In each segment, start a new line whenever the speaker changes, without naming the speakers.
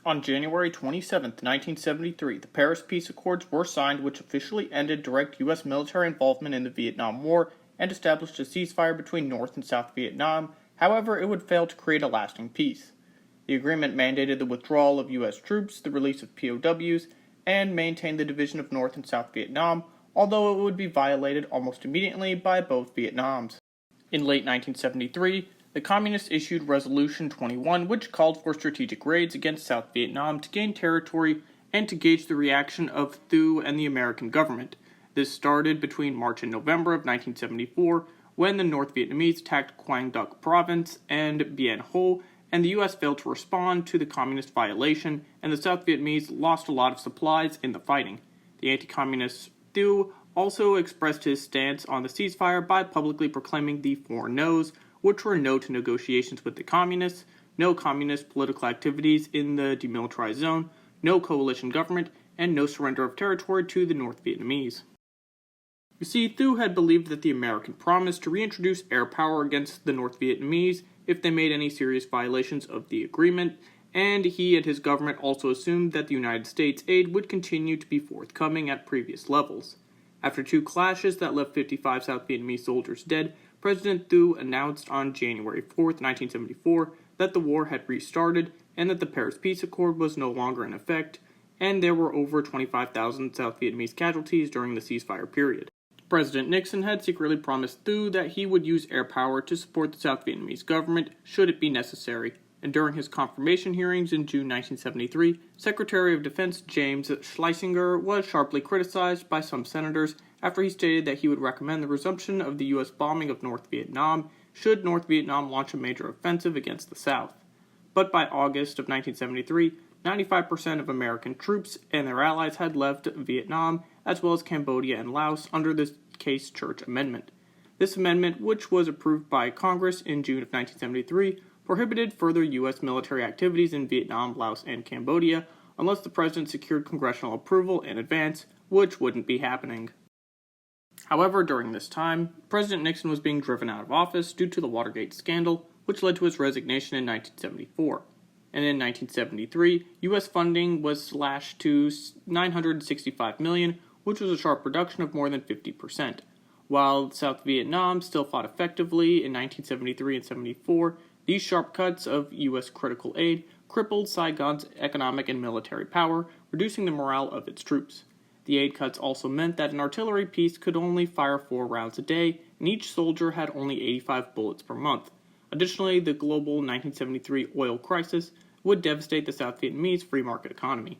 On January 27, 1973, the Paris Peace Accords were signed, which officially ended direct U.S. military involvement in the Vietnam War and established a ceasefire between North and South Vietnam. However, it would fail to create a lasting peace. The agreement mandated the withdrawal of U.S. troops, the release of POWs, and maintained the division of North and South Vietnam, although it would be violated almost immediately by both Vietnams. In late 1973, the Communists issued Resolution 21, which called for strategic raids against South Vietnam to gain territory and to gauge the reaction of Thieu and the American government. This started between March and November of 1974, when the North Vietnamese attacked Quang Duc Province and Bien Ho, and the U.S. failed to respond to the Communist violation, and the South Vietnamese lost a lot of supplies in the fighting. The anti-communist Thieu also expressed his stance on the ceasefire by publicly proclaiming the four no's, which were no to negotiations with the communists, no communist political activities in the demilitarized zone, no coalition government, and no surrender of territory to the North Vietnamese. You see, Thieu had believed that the American promised to reintroduce air power against the North Vietnamese if they made any serious violations of the agreement, and he and his government also assumed that the United States aid would continue to be forthcoming at previous levels. After two clashes that left 55 South Vietnamese soldiers dead, President Thieu announced on January 4, 1974, that the war had restarted and that the Paris Peace Accord was no longer in effect, and there were over 25,000 South Vietnamese casualties during the ceasefire period. President Nixon had secretly promised Thieu that he would use air power to support the South Vietnamese government should it be necessary, and during his confirmation hearings in June 1973, Secretary of Defense James Schlesinger was sharply criticized by some senators after he stated that he would recommend the resumption of the U.S. bombing of North Vietnam should North Vietnam launch a major offensive against the South. But by August of 1973, 95% of American troops and their allies had left Vietnam, as well as Cambodia and Laos, under the Case Church Amendment. This amendment, which was approved by Congress in June of 1973, prohibited further U.S. military activities in Vietnam, Laos, and Cambodia unless the president secured congressional approval in advance, which wouldn't be happening. However, during this time, President Nixon was being driven out of office due to the Watergate scandal, which led to his resignation in 1974. And in 1973, U.S. funding was slashed to $965 million, which was a sharp reduction of more than 50%. While South Vietnam still fought effectively in 1973 and 74, these sharp cuts of U.S. critical aid crippled Saigon's economic and military power, reducing the morale of its troops. The aid cuts also meant that an artillery piece could only fire 4 rounds a day, and each soldier had only 85 bullets per month. Additionally, the global 1973 oil crisis would devastate the South Vietnamese free market economy.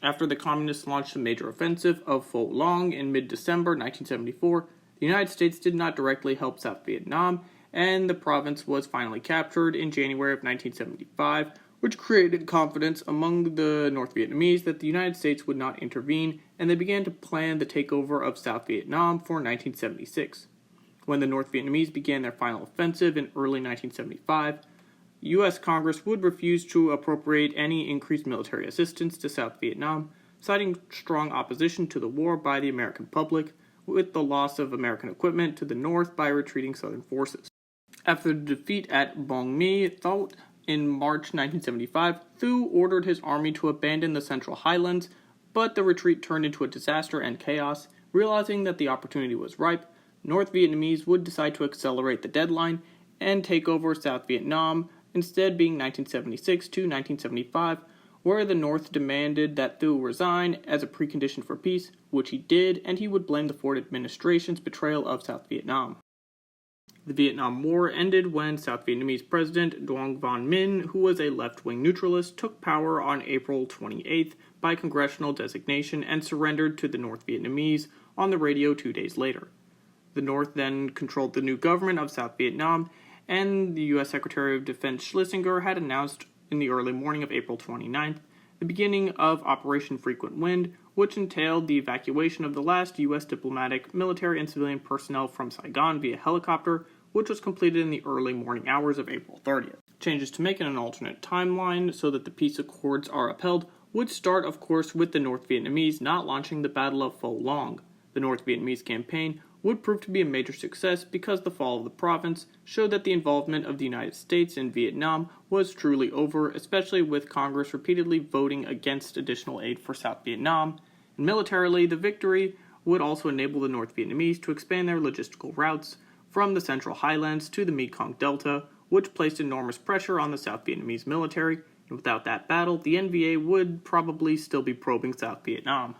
After the Communists launched a major offensive of Pho Long in mid-December 1974, the United States did not directly help South Vietnam, and the province was finally captured in January of 1975, which created confidence among the North Vietnamese that the United States would not intervene, and they began to plan the takeover of South Vietnam for 1976. When the North Vietnamese began their final offensive in early 1975, U.S. Congress would refuse to appropriate any increased military assistance to South Vietnam, citing strong opposition to the war by the American public, with the loss of American equipment to the north by retreating Southern forces. After the defeat at Bong Mi Thuot in March 1975, Thieu ordered his army to abandon the Central Highlands, but the retreat turned into a disaster and chaos. Realizing that the opportunity was ripe, North Vietnamese would decide to accelerate the deadline and take over South Vietnam, instead being 1976 to 1975, where the North demanded that Thieu resign as a precondition for peace, which he did, and he would blame the Ford administration's betrayal of South Vietnam. The Vietnam War ended when South Vietnamese President Duong Van Minh, who was a left-wing neutralist, took power on April 28th by congressional designation and surrendered to the North Vietnamese on the radio 2 days later. The North then controlled the new government of South Vietnam, and the U.S. Secretary of Defense Schlesinger had announced in the early morning of April 29th the beginning of Operation Frequent Wind, which entailed the evacuation of the last U.S. diplomatic, military, and civilian personnel from Saigon via helicopter, which was completed in the early morning hours of April 30th. Changes to make it an alternate timeline so that the peace accords are upheld would start, of course, with the North Vietnamese not launching the Battle of Pho Long. The North Vietnamese campaign would prove to be a major success because the fall of the province showed that the involvement of the United States in Vietnam was truly over, especially with Congress repeatedly voting against additional aid for South Vietnam. And militarily, the victory would also enable the North Vietnamese to expand their logistical routes from the Central Highlands to the Mekong Delta, which placed enormous pressure on the South Vietnamese military, and without that battle, the NVA would probably still be probing South Vietnam.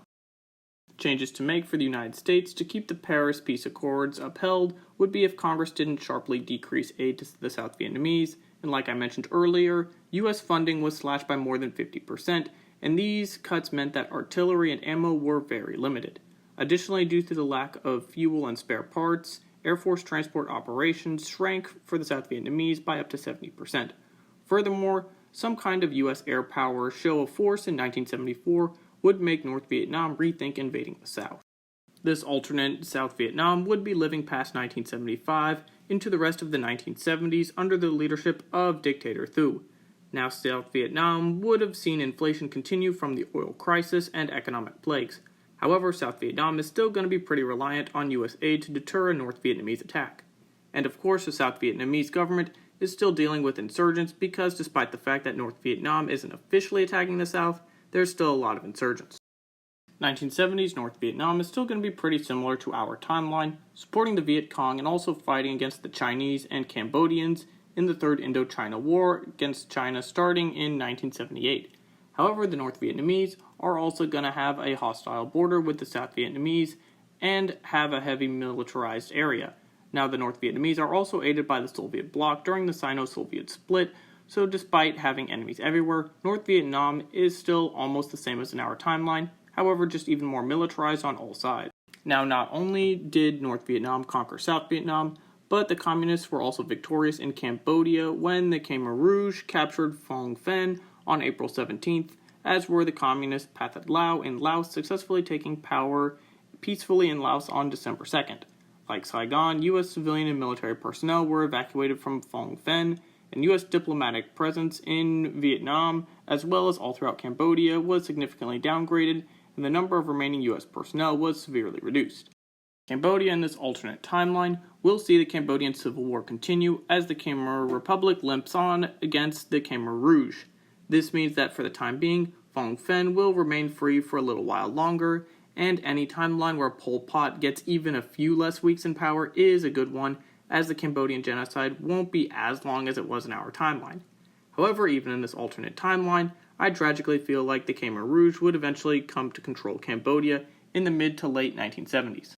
Changes to make for the United States to keep the Paris Peace Accords upheld would be if Congress didn't sharply decrease aid to the South Vietnamese, and like I mentioned earlier, U.S. funding was slashed by more than 50%, and these cuts meant that artillery and ammo were very limited. Additionally, due to the lack of fuel and spare parts, Air Force transport operations shrank for the South Vietnamese by up to 70%. Furthermore, some kind of U.S. air power show of force in 1974 would make North Vietnam rethink invading the South. This alternate South Vietnam would be living past 1975 into the rest of the 1970s under the leadership of dictator Thu. Now, South Vietnam would have seen inflation continue from the oil crisis and economic plagues. However, South Vietnam is still going to be pretty reliant on U.S. aid to deter a North Vietnamese attack. And of course, the South Vietnamese government is still dealing with insurgents because despite the fact that North Vietnam isn't officially attacking the South, there's still a lot of insurgents. 1970s North Vietnam is still going to be pretty similar to our timeline, supporting the Viet Cong and also fighting against the Chinese and Cambodians in the Third Indochina War against China starting in 1978. However, the North Vietnamese are also going to have a hostile border with the South Vietnamese and have a heavy militarized area. Now, the North Vietnamese are also aided by the Soviet bloc during the Sino-Soviet split, so despite having enemies everywhere, North Vietnam is still almost the same as in our timeline, however just even more militarized on all sides. Now, not only did North Vietnam conquer South Vietnam, but the communists were also victorious in Cambodia when the Khmer Rouge captured Phnom Penh on April 17th, as were the communist Pathet Lao in Laos successfully taking power peacefully in Laos on December 2nd. Like Saigon, U.S. civilian and military personnel were evacuated from Phnom Penh, and U.S. diplomatic presence in Vietnam, as well as all throughout Cambodia, was significantly downgraded, and the number of remaining U.S. personnel was severely reduced. Cambodia in this alternate timeline will see the Cambodian Civil War continue as the Khmer Republic limps on against the Khmer Rouge. This means that for the time being, Phnom Penh will remain free for a little while longer, and any timeline where Pol Pot gets even a few less weeks in power is a good one, as the Cambodian genocide won't be as long as it was in our timeline. However, even in this alternate timeline, I tragically feel like the Khmer Rouge would eventually come to control Cambodia in the mid to late 1970s.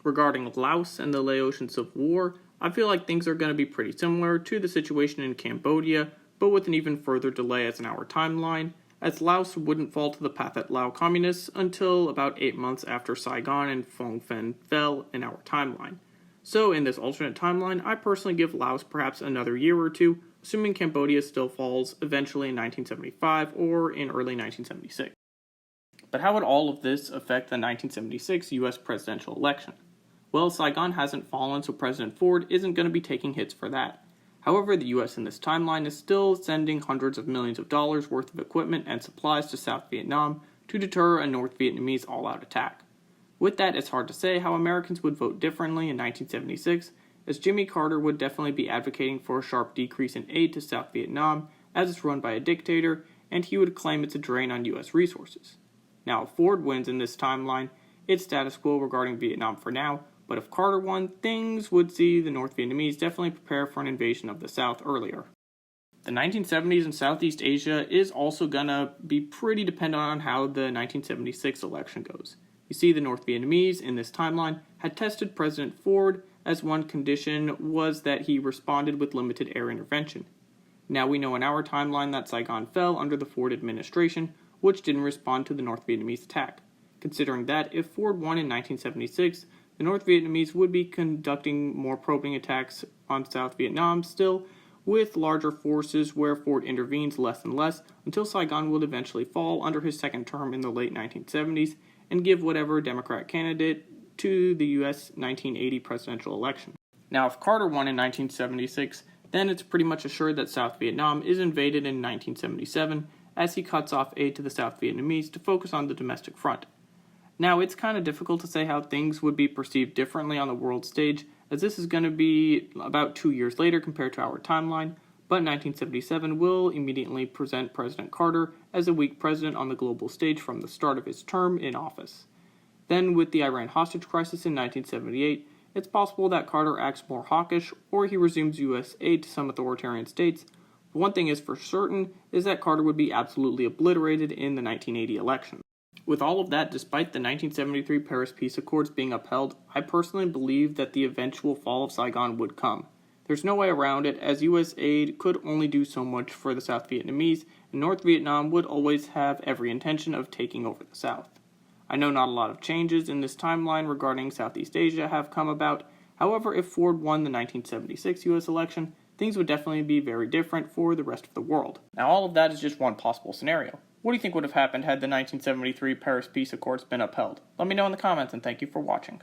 Regarding Laos and the Laotian Civil War, I feel like things are going to be pretty similar to the situation in Cambodia, but with an even further delay as in our timeline, as Laos wouldn't fall to the Pathet Lao communists until about 8 months after Saigon and Phnom Penh fell in our timeline. So in this alternate timeline, I personally give Laos perhaps another year or two, assuming Cambodia still falls eventually in 1975 or in early 1976. But how would all of this affect the 1976 U.S. presidential election? Well, Saigon hasn't fallen, so President Ford isn't going to be taking hits for that. However, the U.S. in this timeline is still sending hundreds of millions of dollars worth of equipment and supplies to South Vietnam to deter a North Vietnamese all-out attack. With that, it's hard to say how Americans would vote differently in 1976, as Jimmy Carter would definitely be advocating for a sharp decrease in aid to South Vietnam, as it's run by a dictator, and he would claim it's a drain on U.S. resources. Now, if Ford wins in this timeline, it's status quo regarding Vietnam for now, but if Carter won, things would see the North Vietnamese definitely prepare for an invasion of the South earlier. The 1970s in Southeast Asia is also gonna be pretty dependent on how the 1976 election goes. You see, the North Vietnamese in this timeline had tested President Ford as one condition was that he responded with limited air intervention. Now we know in our timeline that Saigon fell under the Ford administration, which didn't respond to the North Vietnamese attack. Considering that, if Ford won in 1976, the North Vietnamese would be conducting more probing attacks on South Vietnam still, with larger forces where Ford intervenes less and less until Saigon would eventually fall under his second term in the late 1970s and give whatever Democrat candidate to the U.S. 1980 presidential election. Now, if Carter won in 1976, then it's pretty much assured that South Vietnam is invaded in 1977 as he cuts off aid to the South Vietnamese to focus on the domestic front. Now, it's kind of difficult to say how things would be perceived differently on the world stage, as this is going to be about 2 years later compared to our timeline, but 1977 will immediately present President Carter as a weak president on the global stage from the start of his term in office. Then, with the Iran hostage crisis in 1978, it's possible that Carter acts more hawkish or he resumes U.S. aid to some authoritarian states. But one thing is for certain is that Carter would be absolutely obliterated in the 1980 election. With all of that, despite the 1973 Paris Peace Accords being upheld, I personally believe that the eventual fall of Saigon would come. There's no way around it, as U.S. aid could only do so much for the South Vietnamese, and North Vietnam would always have every intention of taking over the South. I know not a lot of changes in this timeline regarding Southeast Asia have come about. However, if Ford won the 1976 U.S. election, things would definitely be very different for the rest of the world. Now, all of that is just one possible scenario. What do you think would have happened had the 1973 Paris Peace Accords been upheld? Let me know in the comments, and thank you for watching.